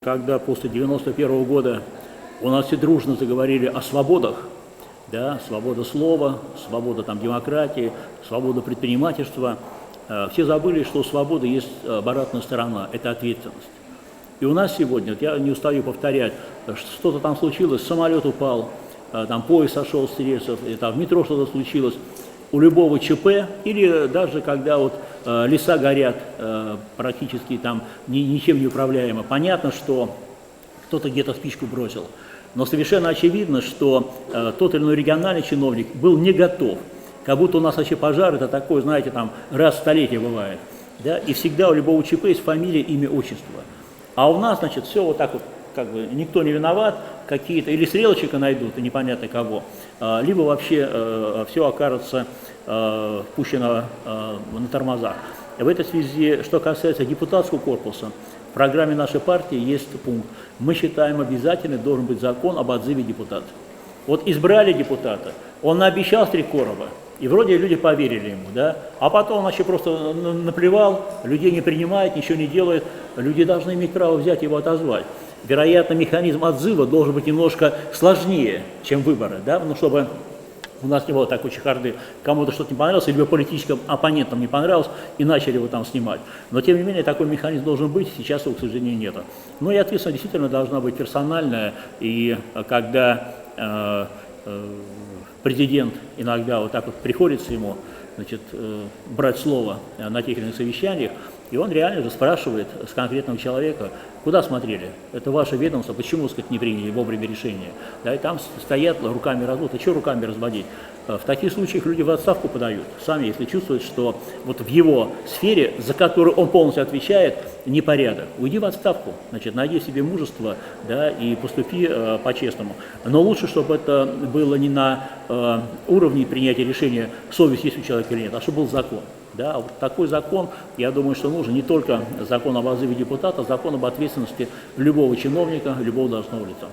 когда после 91 года у нас все дружно заговорили о свободах, да, свобода слова, свобода там, демократии, свобода предпринимательства, все забыли, что у свободы есть обратная сторона – это ответственность. И у нас сегодня, вот я не устаю повторять, что-то там случилось, самолет упал, там поезд сошел с рельсов, там в метро что-то случилось, у любого ЧП, или даже когда вот леса горят практически там ничем не управляемо, понятно, что кто-то где-то спичку бросил. Но совершенно очевидно, что тот или иной региональный чиновник был не готов. Как будто у нас вообще пожар, это такое, знаете, там раз в столетие бывает. Да? И всегда у любого ЧП есть фамилия, имя, отчество. А у нас, значит, все вот так вот, как бы никто не виноват, какие-то, или стрелочника найдут, и непонятно кого, либо вообще все окажется пущено на тормозах. В этой связи, что касается депутатского корпуса, в программе нашей партии есть пункт. Мы считаем, обязательно должен быть закон об отзыве депутата. Вот избрали депутата, он наобещал 3 короба, и вроде люди поверили ему, да, а потом он вообще просто наплевал, людей не принимает, ничего не делает, люди должны иметь право взять его отозвать. Вероятно, механизм отзыва должен быть немножко сложнее, чем выборы, да, ну, чтобы у нас не было такой чехарды, кому-то что-то не понравилось, либо политическим оппонентам не понравилось, и начали его там снимать. Но, тем не менее, такой механизм должен быть, сейчас его, к сожалению, нет. Ну и ответственность действительно должна быть персональная, и когда президент иногда вот так вот приходится ему, значит, брать слово на тех или иных совещаниях, и он реально же спрашивает с конкретного человека, куда смотрели, это ваше ведомство, почему, сказать, не приняли вовремя решение. Да, и там стоят руками разводят, а что руками разводить? В таких случаях люди в отставку подают, сами, если чувствуют, что вот в его сфере, за которую он полностью отвечает, непорядок. Уйди в отставку, значит, найди себе мужество, да, и поступи по-честному. Но лучше, чтобы это было не на уровне принятия решения, совесть есть у человека или нет, а чтобы был закон. Да, вот такой закон, я думаю, что нужен не только закон об отзыве депутата, а закон об ответственности любого чиновника, любого должностного лица.